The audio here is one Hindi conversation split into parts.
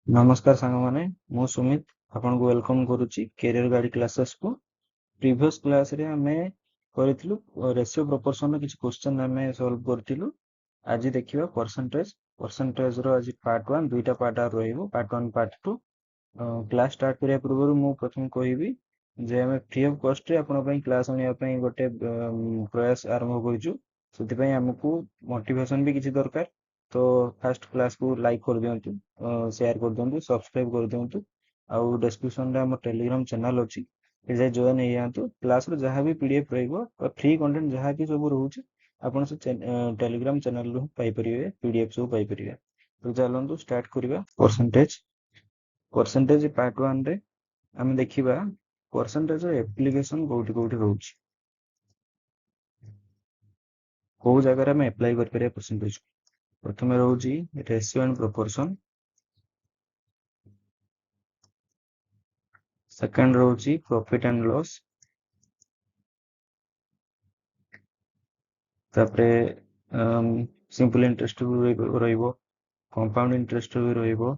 नमस्कार सांग माने मु सुमित आपन को वेलकम करूची कैरियर गाइड क्लासेस को। प्रीवियस क्लास रे हमें करिथिलु रेशियो प्रोपोर्शन किछ क्वेश्चन हमें सॉल्व करथिलु। आज देखिबा परसेंटेज रो आज पार्ट 1 दुईटा पार्ट आ रहइबो पार्ट 1 पार्ट 2। क्लास स्टार्ट करिया पूर्व मु प्रथम कहिबी जे हमें फ्री ऑफ कॉस्ट रे आपन पई क्लास आनिया पई गोटे प्रयास आरंभ करिचु। सेति पई हमकु मोटिवेशन भी किछ दरकार। तो फर्स्ट क्लास को लाइक कर दियंतु, शेयर कर दियंतु, सब्सक्राइब कर दियंतु। आउ डिस्क्रिप्शन रे हमर टेलीग्राम चैनल अछि, ए जे जॉइन हे जांतु। क्लास रो जहां भी पीडीएफ रहइबो फ्री कंटेंट जहां कि सब रहउछि आपन से टेलीग्राम चैनल रो पाई परिबे, पीडीएफ सब पाई परिबे। तो चलंतु स्टार्ट करिबा। परसेंटेज पार्ट 1 रे हम देखिबा परसेंटेज रो एप्लीकेशन कोउठी कोउठी रहउछि, को जगह रे हम अप्लाई कर परिबे परसेंटेज। प्रथम रहउछि रेशियो एंड प्रोपोर्शन, सेकंड रहउछि प्रॉफिट एंड लॉस, तापरे सिंपल इंटरेस्ट भी रहइबो, कंपाउंड इंटरेस्ट भी रहइबो,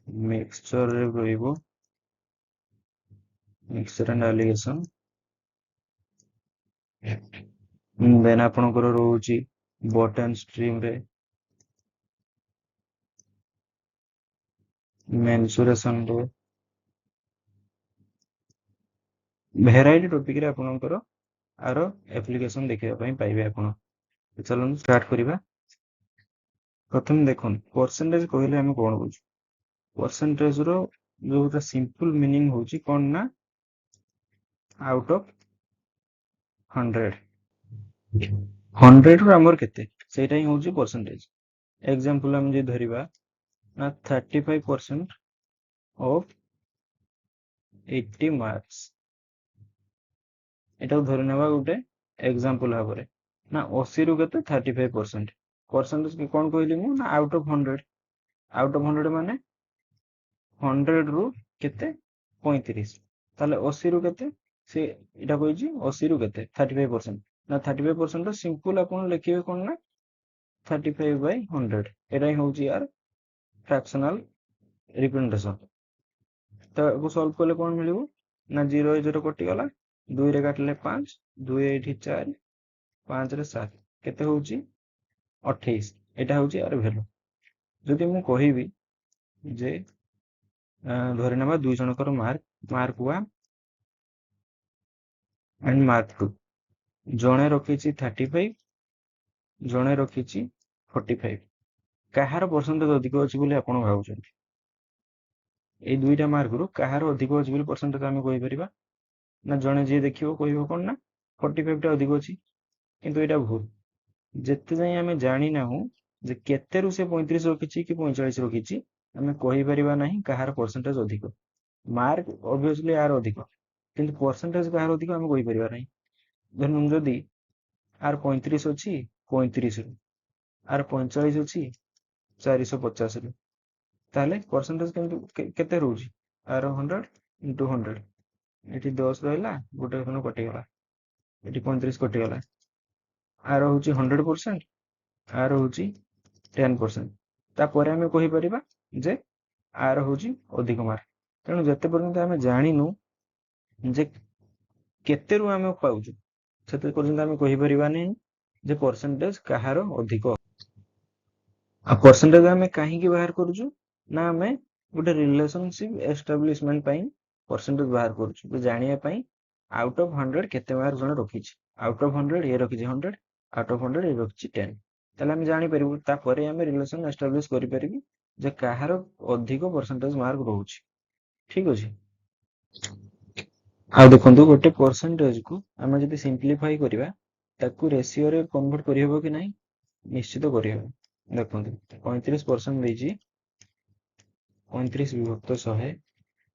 मिक्सचर रे रहइबो, मिक्सचर एंड एलिगेशन। देन आपनकर रहउछि बॉटम स्ट्रीम रे मेंसुरेशन रे भेराइटी टॉपिक रे आपनकर आरो एप्लीकेशन देखिबा पई पाइबे आपन। चलो स्टार्ट करिबा। प्रथम देखन परसेंटेज कहले हम कोन बुझू। परसेंटेज रो जोटा सिंपल मीनिंग होची कोन ना आउट ऑफ 100। 100 रो हमर केते सेटा ही होची परसेंटेज। एग्जांपल हम जे धरिबा ना 35% ऑफ 80 मार्क्स, एटा धरि नेबा गुटे एग्जांपल भाबरे ना 80 रु केते 35%। परसेंटेज के कोन कहली मु ना आउट ऑफ 100। आउट ऑफ 100 माने 100 रु केते 35, ताले 80 रु केते से इटा कहजी 80 रु केते 35% ना 35% रो सिंपल अपन लिखिबे कोन ना 35/100। एटा ही होची यार फ्रैक्शनल रिप्रेजेंटेशन। तो एबो सॉल्व करले कोन मिलिबो ना 0 0 कटि गला, 2 रे काटले 5, 2 एठी 4, 5 रे 7 केते होची 28। एटा होची यार वैल्यू। जदि मु कहिबी जे धरि नेबा दुई जनकर मार्क 1 एंड मार्क 2, जणे रखिछि 35, जणे रखिछि 45, काहार परसेंटेज अधिक अछि बोली आपण भाबुछन्ति। ए दुईटा मार्क रु काहार अधिक अछि बोली परसेंटेज हम कहि परिबा ना जणे जे देखिबो कहिबो कोन ना 45 टा अधिक अछि। किंतु एटा भूल। जेते जाई हमें जानि ना हूं जे केते रु से 35 रखिछि कि 45 रखिछि, हमें कहि परिबा नाही काहार परसेंटेज अधिक। मार्क ऑब्वियसली यार अधिक, किंतु परसेंटेज काहार अधिक हम कहि परिबा नाही। धरन जदि आर 35 अछि 35 रु, आर 45 अछि 450 रु, ताले परसेंटेज केते रहउछि आर 100 into 100। एठी 10 रहला, गोटे खन कटि गला, एठी 35 कटि गला। आर होछि 100%, आर होछि 10%। तापर हमें कहि परिबा जे आर होछि अधिक मार्क। तेणु जते पर्यंत हमें जानिनु जे केते रु हमें पाउछु, सेते पर्यंत हमें कहि परिबा नै जे परसेंटेज काहार अधिक। आ परसेंटेज हमें काहे की बाहर करूछु ना हमें गोटे रिलेशनशिप एस्टाब्लिशमेंट पई परसेंटेज बाहर करूछु। तो जानिया पई आउट ऑफ 100 केते मार्क जण रखिछि, आउट ऑफ 100 ए रखिछि 100, आउट ऑफ 100 ए रखिछि 10। ताले हम जानि परिबु, तापरे हमें रिलेशन एस्टाब्लिश करि परिबु जे काहार अधिक परसेंटेज मार्क रहउछि। ठीक अछि। आ देखंतु गोटे परसेंटेज को हमें जदि सिंप्लीफाई करिबा ताकू रेशियो रे कन्वर्ट करि हेबो कि नाही, निश्चित करि हेबो। देखंतु 35% देछि, 35 विभक्त 100,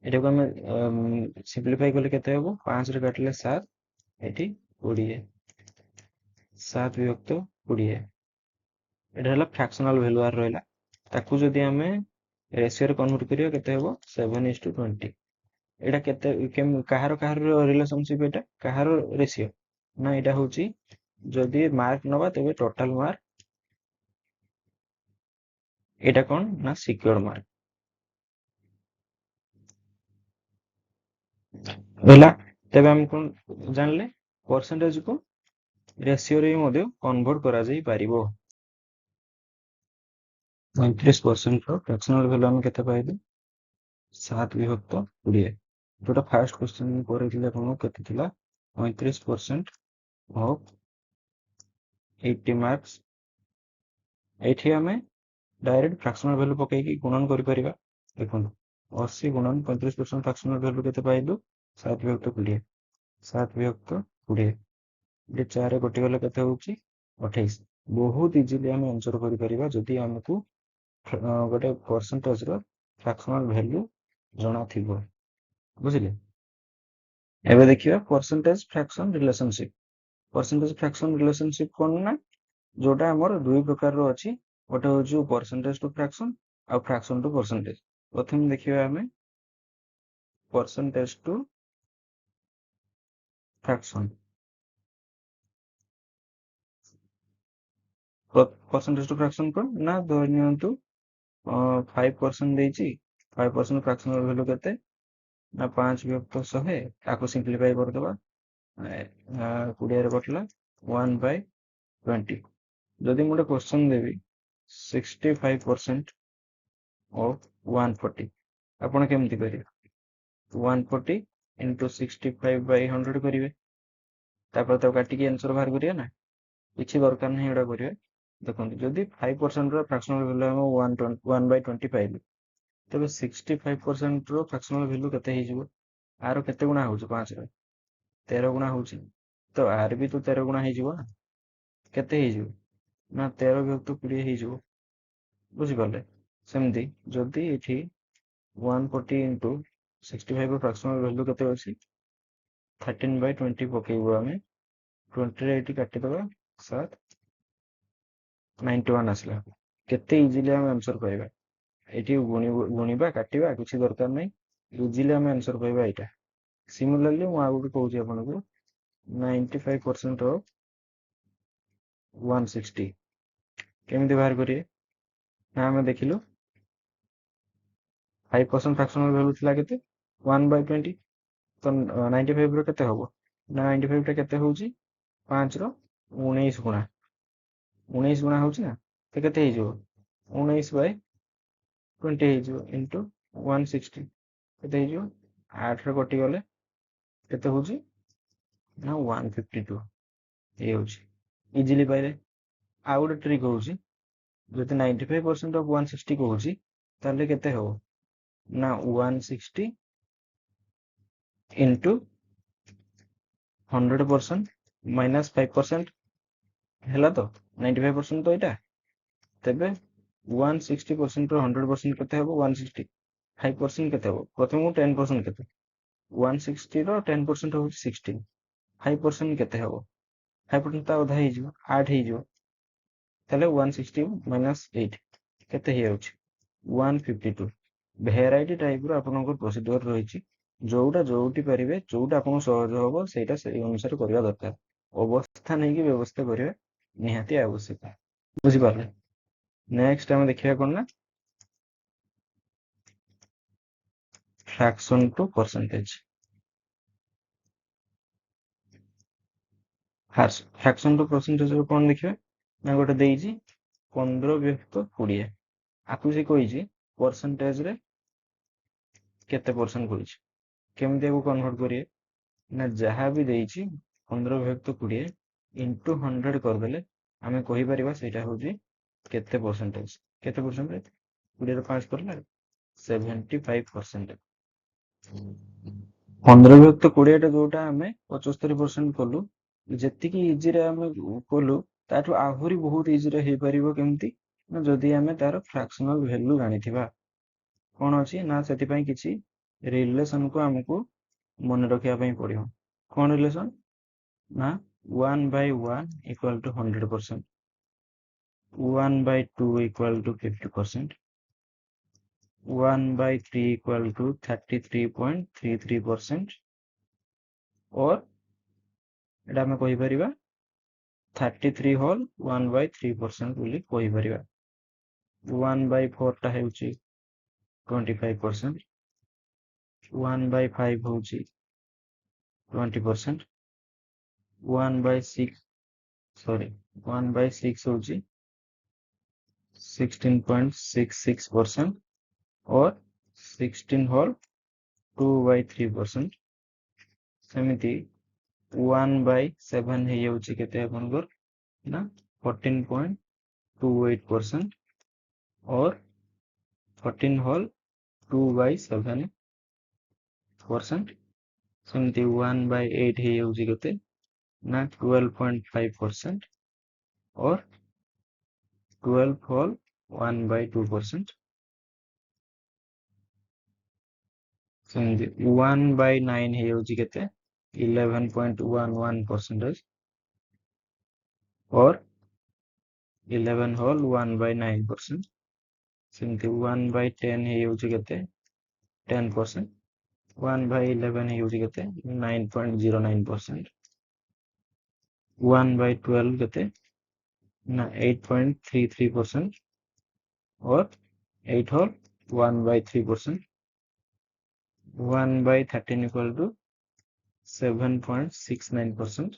एटा को हमें सिंप्लीफाई करले केते हेबो 5 रे काटले 7, एठी 20, 7 विभक्त 20। एटा हला फ्रैक्शनल वैल्यू आर रहला। ताकू जदि हमें रेशियो रे कन्वर्ट करियो केते हेबो 7:20। एटा केते काहार काहार रिलेशनशिप, एटा काहार रेशियो ना एटा होची जदि मार्क नबा तबे टोटल मार्क, एटा कोन ना सिक्योर मार्क। ହେଲା। ତେବେ ଆମେ କଣ ଜାଣିଲେ percentage को ratio ରେ ମଧ୍ୟ convert କରାଯାଇ ପାରିବ। 35% ର fractional value ଆମେ କେତେ ପାଇଲୁ 7/20 ଯୋଉଟା ଫାର୍ଷ୍ଟ क्वेश्चन ମୁଁ କରିଥିଲି ଆପଣଙ୍କୁ କେତେ ଥିଲା 35% of 80 marks। ଏଇଠି ଆମେ डायरेक्ट फ्रैक्शनल वैल्यू पकईकी गुणन करिपरिबा। देखନ୍ତୁ 80 गुणन 35% फ्रैक्शनल वैल्यू केते पाइलु 7/20 7/20 ये 4 कटि गले केते होउची 28। बहुत इजीली हम आंसर करि परिबा जदि हमकु गोटे परसेंटेज रो फ्रैक्शनल वैल्यू जଣା थिबो। बुझिले। एबे देखिबा percentage fraction relationship. Percentage fraction relationship कोन ना जोटा हमर दुई प्रकार रो अछि। गोटे होउची परसेंटेज टू फ्रैक्शन और फ्रैक्शन टू परसेंटेज। प्रथम देखिबा हमें percentage to fraction. Percentage to fraction कोन ना धरि नियंतु 5% देछि 5% फ्रैक्शनल वैल्यू केते ना 5/100 ताको सिंपलीफाई कर देबा 20 रे कटला 1/20। जदि मोटे क्वेश्चन देबी 65% ऑफ 140 आपण केमती करिवे 140 into 65/100 करिवे तापर तो काटी के आंसर बाहर करिया ना किछि दरकार नहीं एडा करिवे। देखंतु जदि 5% रो फ्रैक्शनल वैल्यू हम 1/20 पाइलु तबे 65% रो फ्रैक्शनल वैल्यू केते हे जिवो आरो केते गुणा होउछ 5 रे 13 गुणा होउछ तो आर भी तो 13 गुणा हे जिवो ना केते हे जिवो ना 13/20 हे जिवो। बुझि पाले सेमती जदि एठी 140 into 65 रो फ्रैक्शनल वैल्यू केते अछि 13/20 पकेइबो हमें 20 रे एठी काटि दबा 7 91 आसला केते इजीली हम आंसर पाइबा एठी गुणिबा काटिबा किछि दरकार नै इजीली हम आंसर पाइबा एटा। सिमिलरली मु आगु कहूची आपनको 95% ऑफ 160 केमिति बाहर करिए ना हम देखिलु 5% फ्रैक्शनल वैल्यू थिला केते 1/20 तो 95 रो केते होबो ना 95 टा केते होउची 5 रो 19 गुणा 19 गुणा होउची ना तो केते हे जिवो 19/20 हे जिवो इनटू 160 केते हे जिवो 8 रे कटि गले केते होउची ना 152 ए होउची इजीली पाइले। आ गोटे ट्रिक होउची जदि 95% ऑफ 160 कहूची ताले केते हो ना 160 into 100% minus 5% हैला तो 95% तो एटा तेबे 160% रो 100% केते हबो 160 5% केते हबो प्रथम 10% केते 160 रो 10% होउची 16 5% केते हबो 5% ता आधा हे जिवो 8 हे जिवो ताले 160 minus 8 केते हे होउची 152। भेराइटी टाइप रो आपनकर प्रोसीजर रहिची जोउटा जोउटी परिबे जोउटा आपन सहज होबो सेटा सेही अनुसार करिया दरकार अवस्था नै कि व्यवस्था करिवे निहाती आवश्यक। बुझि पारले। नेक्स्ट हम देखिया कोन ना fraction to percentage. Fraction to percentage रो कोन देखिबे ना गोटे देइची 15/20 आकु से कहिची परसेंटेज रे केते परसेंट कहिची केमिति को कन्वर्ट करिए ना जहाँ भी देइची 15/20 इंटू 100 कर देले आमे कहि परिबा सेटा होची केते परसेंटेज 20 रे 5 करला 75%। 15/20 टा जोटा आमे 75% कलु जेति की इजी रे आमे कलु ताठु आहुरी बहुत इजी रे हे परिबो केमती ना जदि आमे तार फ्रैक्शनल वैल्यू जानिथिबा कोन अछि ना सेति पई किछि रिलेशन को हमको मन रखिया पई पड़ियो कोन रिलेशन ना 1/1 equal to 100%, 1/2 equal to 50%, 1/3 equal to 33.33% और एटा हमें कहि परिबा 33 होल 1/3% बोली कहि परिबा 1/4 टा हेउची 25%, 1/5 होउची 20%, 1/6 होची 16.66% और 16 होल 2/3%। सेमिति 1/7 है होची केते आपनकर ना 14.28% और 14 होल 2/7%। सेमिति 1/8 है होची केते ना 12.5% और 12 होल 1/2%। सेमिति 1/9 है होची केते 11.11% और 11 होल 1/9%। सेमिति 1/10 है होची केते 10%। 1/11 है होची केते 9.09%। 1/12 केते ना 8.33% और 8 whole 1/3%। 1/13 equal to 7.69%।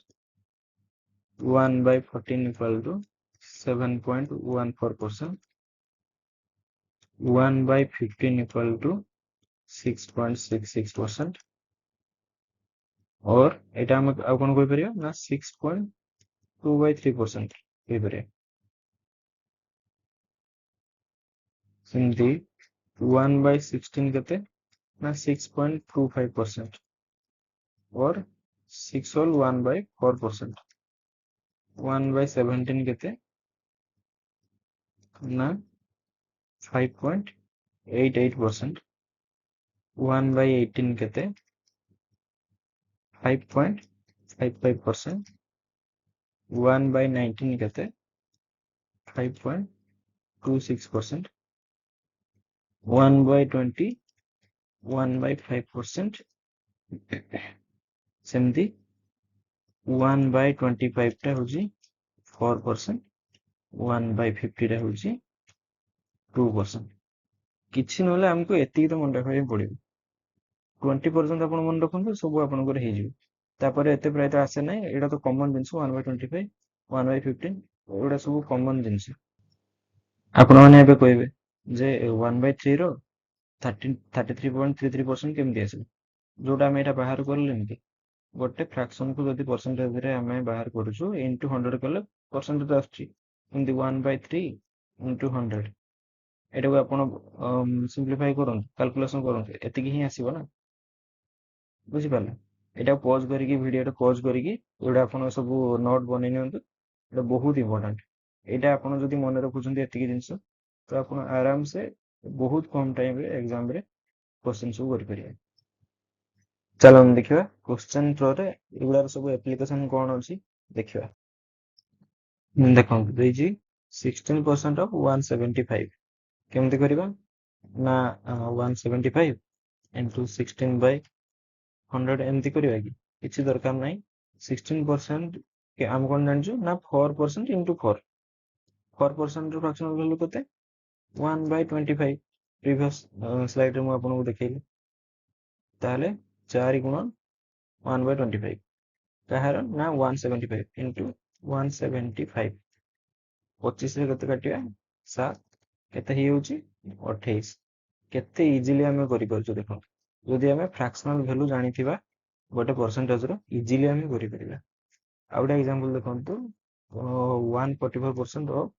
1/14 equal to 7.14%। 1/15 equal to 6.66% और एटा हम आ कोन कोइ परियो ना 6.2/3% कोइ परियो। सेमती 1/16 केते ना 6.25% और 6 होल 1/4%। 1/17 केते ना 5.88%। 1/18 केते 5.55%। 1/19 केते 5.26%। 1/20 1/5%। सेमती 1/25 टा होजी 4%। 1/50 टा होजी 2%। किछि नले हमको एति तो मन रखै पड़िबो। 20% आपण मन रखंतु सब आपण को हे जिवो। तापर एते प्राय तो आसे नै एटा तो कॉमन जिंस 1/25 1/15 एटा सब कॉमन जिंस। आपण माने एबे कहबे जे 1/3 रो 33.33% केमति आसे जोटा हम एटा बाहर करलेन कि गोटे फ्रैक्शन को जदि परसेंटेज रे हमें बाहर करूछु इनटू 100 कले परसेंटेज आछी एमति 1/3 इनटू 100 एटा को आपण सिंपलीफाई करन कैलकुलेशन करन एति कि ही आसीबो ना बुझि पाले। एटा पॉज करिकि वीडियो पॉज करिकि एटा आपण सब नोट बनै नियंतु एटा बहुत इंपोर्टेंट। एटा आपण जदि मन रखुछन्ती एति कि जिंस तो आपण आराम से बहुत कम टाइम रे एग्जाम रे क्वेश्चन सब करि परिबे। चलो हम देखिबा क्वेश्चन प्रो रे एगुडा सब एप्लीकेशन कोन अछि देखिबा। देखो देजी 16% ऑफ 175 केमति करिबा ना 175 into 16/100 एमती करिबा कि किछि दरकार नै। 16% के हम कोन जानछु ना 4% into 4 4% रो फ्रैक्शनल वैल्यू कते 1/25 प्रीवियस स्लाइड रे म आपन को देखैली ताले 4 गुणन 1/25 कहार ना 175 into 175 25 रे कते काटिया 7 केते ही होची 28 केते इजीली हमें करि परछु। देखो जदि हमें फ्रैक्शनल वैल्यू जानि थिबा गोटे परसेंटेज रो इजीली हमें करि परिबा। आ गोटे एग्जांपल देखंतु 144% ऑफ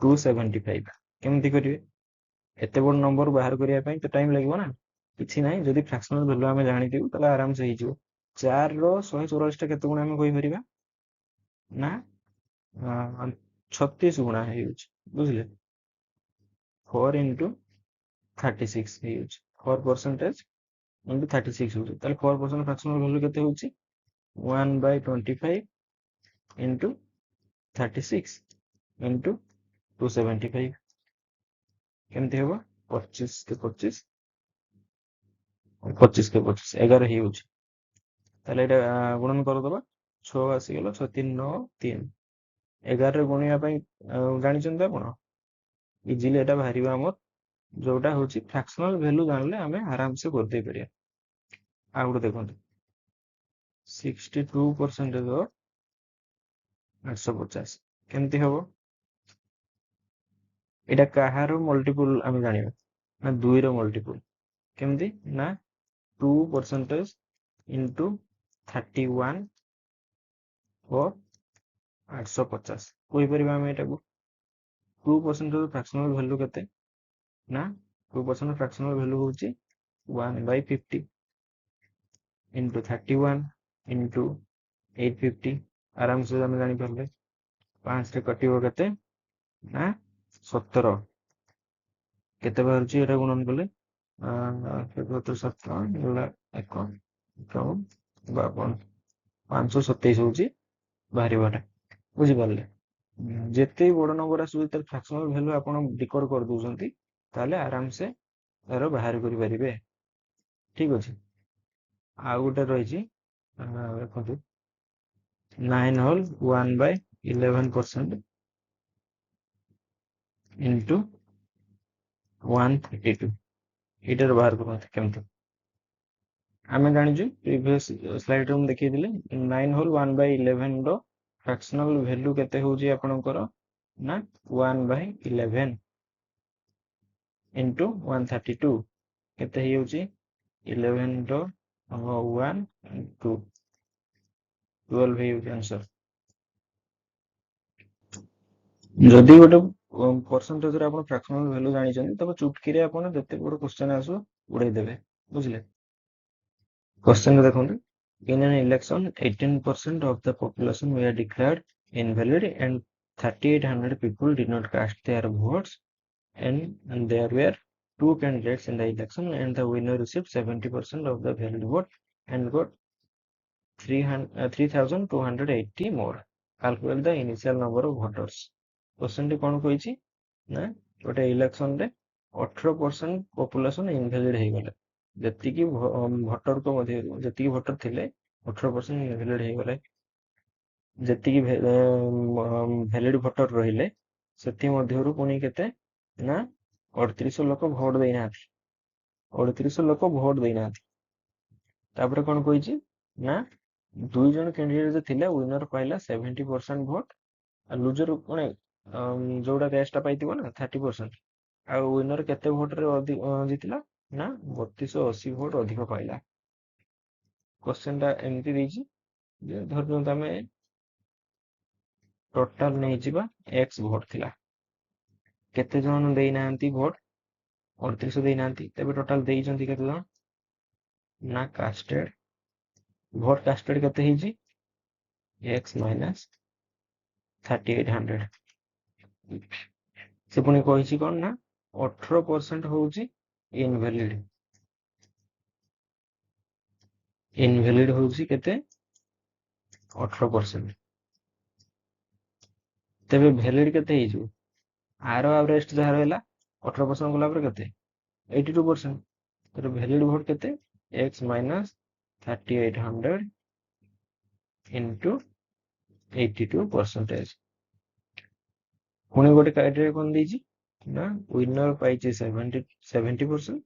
275 केमति करिवे एते बड़ नंबर बाहर करिया पई तो टाइम लागबो ना किछि नै। जदि फ्रैक्शनल वैल्यू हमें जानि थिबु तले आराम से हिजो 4 रो 144 टा केते गुणा हमें कहि परिबा ना 36 गुणा है यूज बुझले 4 into 36 है यूज 4% into 36 होची ताले 4% फ्रैक्शनल वैल्यू केते होची 1/25 into 36 into 275 केमते होबो 25 के 25 25 के 25 11 ही होची ताले एटा गुणन कर दबा 6 आसी गेलो 6 3 9 3 11 रे गुणिया पई जानि चंदा कोन इजीली एटा बाहरिबा हमर जोटा होची फ्रैक्शनल वैल्यू जानले हमें आराम से कर दे परिया। ଆଉ ଗୋଟେ ଦେଖନ୍ତୁ 62% ଅଫ 850 କେମିତି ହବ? ଏଇଟା କାହାର ମଲ୍ଟିପୁଲ ଆମେ ଜାଣିବା ନା 2 ର ମଲ୍ଟିପୁଲ କେମିତି ନା 2% into 31 ଓ 850 କହିପାରିବା ଆମେ ଏଟାକୁ 2% ଫ୍ରାକ୍ସନାଲ ଭ୍ୟାଲୁ କେତେ ନା 2% ଫ୍ରାକ୍ସନାଲ ଭ୍ୟାଲୁ ହଉଛି 1/50 into 31 into 850 ଆରାମସେ ଆମେ ଜାଣିପାରିଲେ 5 ରେ କଟିବ କେତେ ନା 17 କେତେ ବାହାରୁଛି ଏଟା ଗୁଣନ କଲେ 17 ହେଲା 1 52 527 ହଉଛି ବାହାରିବାଟା ବୁଝିପାରିଲେ ଯେତେ ବଡ ନମ୍ବର ଆସୁଛି ତାର ଫ୍ରାକ୍ସନାଲ ଭ୍ୟାଲୁ ଆପଣ ଡିକୋଡ କରିଦଉଛନ୍ତି ତାହେଲେ ଆରାମସେ ତାର ବାହାର କରିପାରିବେ ଠିକ ଅଛି ଆଉ ଗୋଟେ ରହିଛି ଦେଖନ୍ତୁ 9 whole 1/11% into 132 ଏଇଟାର ବାହାର କରନ୍ତି କେମିତି ଆମେ ଜାଣିଛୁ ପ୍ରିଭିୟସ ସ୍ଲାଇଡରେ ମୁଁ ଦେଖେଇଥିଲି 9 whole 1/11 ର ଫ୍ରାକ୍ସନାଲ ଭ୍ୟାଲୁ କେତେ ହଉଛି ଆପଣଙ୍କର ନା 1/11 into 132 କେତେ ହେଇଯାଉଛି 11 ର 1 2 12 ହେଇଯାଉଛି ଆନ୍ସର ଯଦି ଗୋଟେ ପରସେଣ୍ଟେଜରେ ଆପଣ ଫ୍ରାକ୍ସନାଲ ଭ୍ୟାଲୁ ଜାଣିଛନ୍ତି ତେବେ ଚୁଟକିରେ ଆପଣ ଯେତେ ବଡ କ୍ୱେଶ୍ଚନ ଆସୁ ଉଡେଇ ଦେବେ ବୁଝିଲେ କ୍ୱେଶ୍ଚନ ଦେଖନ୍ତୁ in an election 18% of the population were declared invalid and 3800 people did not cast their votes and there were two candidates in the election and the winner received 70% of the valid vote and got 3280 more calculate the initial number of voters question कौन कही ना गोटे इलेक्शन रे 18% पॉपुलेशन इनभैलिड ହେଇଗଲେ ଯେତିକି ଭୋଟର କ ମଧ୍ୟ ଯେତିକି ଭୋଟର ଥିଲେ 18% ଇନଭ୍ୟାଲିଡ ହେଇଗଲେ ଯେତିକି ଭ୍ୟାଲିଡ ଭୋଟର ରହିଲେ ସେଥି ମଧ୍ୟରୁ ପୁଣି କେତେ ନା 38 ଲୋକ ଭୋଟ ଦେଇନାହାନ୍ତି 38 ଲୋକ ଭୋଟ ଦେଇନାହାନ୍ତି ତାପରେ କଣ କହିଛି ନା ଦୁଇ ଜଣ କ୍ୟାଣ୍ଡିଡେଟ ଥିଲେ ୱିନର ପାଇଲା 70% ଭୋଟ ଆଉ ଲୁଜର କଣ ଯୋଉଟା ରେଷ୍ଟ ପାଇଥିବ ନା 30% ଆଉ ୱିନର କେତେ ଭୋଟରେ ଜିତିଲା ନା 3280 ଭୋଟ ଅଧିକ ପାଇଲା क्वेश्चन टा एमती ଦେଇଛି ଯେ ଧରିନିଅନ୍ତୁ ଆମେ ଟୋଟାଲ ନେଇଯିବା x ଭୋଟ ଥିଲା କେତେ ଜଣ ଦେଇନାହାନ୍ତି ଭୋଟ 38 ଦେଇନାହାନ୍ତି ତେବେ ଟୋଟାଲ ଦେଇଛନ୍ତି କେତେ ଜଣ ନା କାଷ୍ଟେଡ ଭୋଟ କାଷ୍ଟେଡ କେତେ ହେଇଛି x minus 3800 ସେ ପୁଣି କହିଛି କଣ ନା 18% ହଉଛି ଇନଭ୍ୟାଲିଡ ଇନଭ୍ୟାଲିଡ ହଉଛି କେତେ 18% ତେବେ ଭ୍ୟାଲିଡ କେତେ ହେଇଯିବ ଆର ଆଉ ରେଷ୍ଟ ଯାହା ରହିଲା 18% ଗଲା ପରେ କେତେ 82% तर valid vote केते x minus 3800 into 82%. पुणी गोटे क्राइटेरिया कौन दीजिए ना विनर पाइचे 70%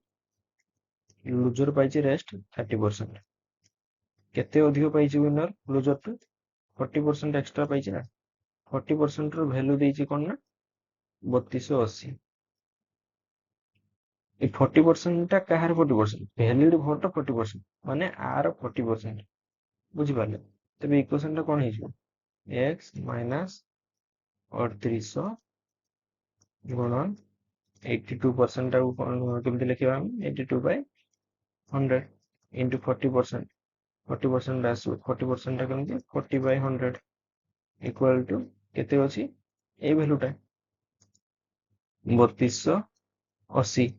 लूजर पाइचे रेस्ट 30% केते अधिक पाइचे विनर लूजर टू 40% एक्स्ट्रा पाइचे ना 40% रो वैल्यू दीजिए कौन ना 3280 ये 40% टा कहार 40% वैलिड भोट 40% माने आर 40% बुझी पाले तबे इक्वेशन टा कोन हिजो x माइनस 3800 गुणन 82% टा केमति लिखिबा हम 82 बाय 100 into 40% 40% आसु 40% टा केमति 40 by 100 equal to केते अछि ए वैल्यू टा 3280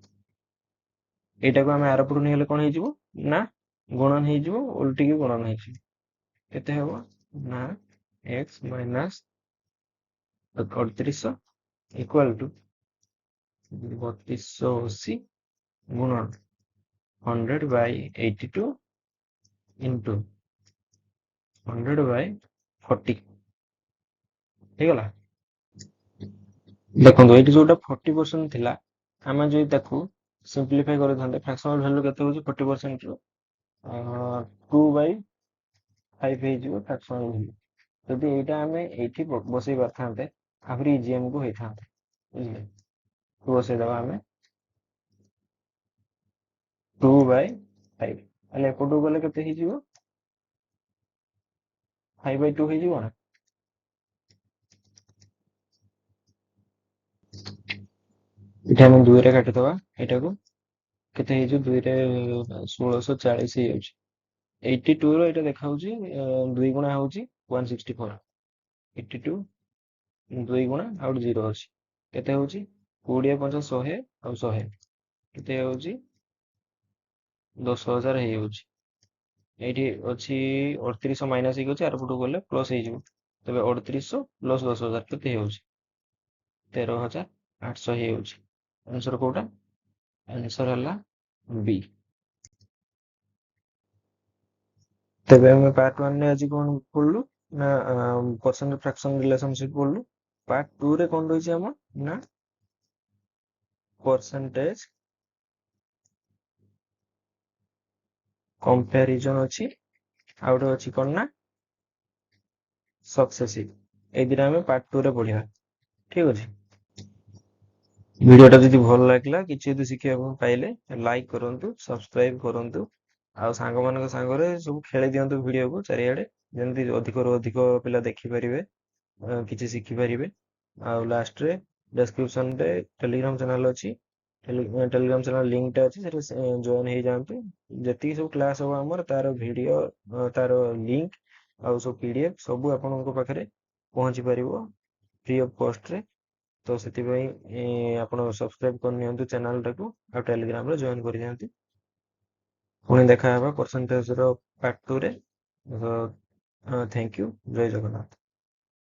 एटा को हम आर पुरु नेले कोन हिजो ना गुणन हिजो उल्टी के गुणन हिजो केते हेबो ना x minus 3800 equal to 3280 गुणन 100 by 82 into 100 by 40 ହେଇଗଲା ଦେଖନ୍ତୁ ଏଇଠି ଯୋଉଟା 40% ଥିଲା ଆମେ ଯଦି ତାକୁ ସିମ୍ପ୍ଲିଫାଇ କରିଥାନ୍ତେ ଫ୍ରାକ୍ସନାଲ ଭ୍ୟାଲୁ କେତେ ହଉଛି 40% ର 2/5 ହେଇଯିବ ଫ୍ରାକ୍ସନାଲ ଭ୍ୟାଲ୍ୟୁ। ଯଦି ଏଇଟା ଆମେ ଏଇଠି ବସେଇ ପାରିଥାନ୍ତେ ଆହୁରି ଇଜି ଆମକୁ ହେଇଥାନ୍ତା, ବୁଝିଲେ। ବସେଇଦବା ଆମେ 2/5, ତାହେଲେ ଏପଟକୁ ଗଲେ କେତେ ହେଇଯିବ? 5/2 ହେଇଯିବ ନା। ଏଠି ଆମେ 2ରେ କାଟିଦବା ଏଇଟାକୁ, କେତେ ହେଇଯିବ? 2ରେ 1640 ହେଇଯାଉଛି। 82 ର ଏଇଟା ଦେଖାଉଛି 2 ଗୁଣା ହଉଛି 164। 82 2 ଗୁଣା ଆଉ ଗୋଟେ 0 ଅଛି, କେତେ ହଉଛି? 20 5 100 ଆଉ 100 କେତେ ହଉଛି? 10,000 ହେଇଯାଉଛି। ଏଇଠି ଅଛି 3800 ମାଇନସ୍ ହେଇକି ଅଛି, ଆର ପଟକୁ ଗଲେ ପ୍ଲସ୍ ହେଇଯିବ। ତେବେ 3800 ପ୍ଲସ୍ 10,000 କେତେ ହେଇଯାଉଛି? 13,800 ହେଇଯାଉଛି। ଆନ୍ସର କୋଉଟା? ଆନ୍ସର ହେଲା ବି। ତେବେ ଆମେ ପାର୍ଟ 1 ରେ ଆଜି କଣ ପଢିଲୁ ନା ପରସେଣ୍ଟ ଫ୍ରାକ୍ସନ ରିଲେସନସିପ ପଢିଲୁ। ପାର୍ଟ 2 ରେ କଣ ରହିଛି ଆମର ନା ପରସେଣ୍ଟେଜ କମ୍ପାରିଜନ ଅଛି, ଆଉ ଗୋଟେ ଅଛି କଣ ନା ସକ୍ସେସିଭ। ଏଇ ଦିଟା ଆମେ ପାର୍ଟ 2 ରେ ପଢିବା, ଠିକ ଅଛି। ଭିଡିଓଟା ଯଦି ଭଲ ଲାଗିଲା, କିଛି ଯଦି ଶିଖିବାକୁ ପାଇଲେ, ଲାଇକ୍ କରନ୍ତୁ, ସବସ୍କ୍ରାଇବ କରନ୍ତୁ, ଆଉ ସାଙ୍ଗମାନଙ୍କ ସାଙ୍ଗରେ ସବୁ ଖେଳି ଦିଅନ୍ତୁ ଭିଡିଓକୁ ଚାରିଆଡେ, ଯେମିତି ଅଧିକରୁ ଅଧିକ ପିଲା ଦେଖିପାରିବେ, କିଛି ଶିଖିପାରିବେ। ଆଉ ଲାଷ୍ଟରେ ଡେସକ୍ରିପସନରେ ଟେଲିଗ୍ରାମ ଚ୍ୟାନେଲ ଅଛି, ଟେଲିଗ୍ରାମ ଚ୍ୟାନେଲ ଲିଙ୍କଟା ଅଛି, ସେଠି ଜଏନ୍ ହେଇଯାଆନ୍ତୁ। ଯେତିକି ସବୁ କ୍ଲାସ ହବ ଆମର, ତାର ଭିଡିଓ, ତାର ଲିଙ୍କ ଆଉ ସବୁ PDF ସବୁ ଆପଣଙ୍କ ପାଖରେ ପହଞ୍ଚି ପାରିବ ଫ୍ରି ଅଫ୍ କଷ୍ଟରେ। ତ ସେଥିପାଇଁ ଆପଣ ସବସ୍କ୍ରାଇବ କରିନିଅନ୍ତୁ ଚ୍ୟାନେଲଟାକୁ, ଆଉ ଟେଲିଗ୍ରାମରେ ଜଏନ୍ କରିଯାଆନ୍ତୁ। ପୁଣି ଦେଖା ହେବା ପରସେଣ୍ଟେଜର ପାର୍ଟ 2 ରେ। ଥ୍ୟାଙ୍କ ୟୁ, ଜୟ ଜଗନ୍ନାଥ।